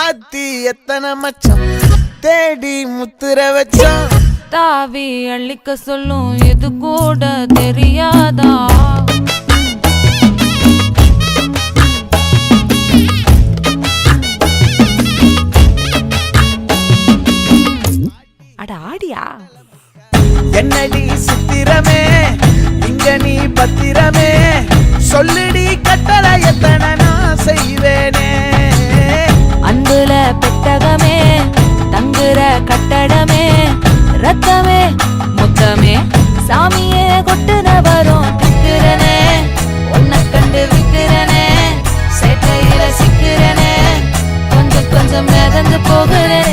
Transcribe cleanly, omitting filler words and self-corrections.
ஆத்தி எத்தனை மச்சம் தேடி முத்துற வச்சோம். தாவி அள்ளிக்க சொல்லும் இது கூட தெரியாதா? அட ஆடியா என்னடி சித்திரமே இங்க நீ பத்திரமே சொல்லுடி கட்டளை எத்தனை நான் செய்வேனே. அன்புல பெட்டகமே தங்குற கட்டடமே ரத்தமே முத்தமே சாமியே கொட்டுன வரும் திக்கிறனே. உன்னை கண்டு விக்கிறனே சேட்டையில சிக்கிறனே கொஞ்சம் கொஞ்சம் மிதந்து போகிறேன்.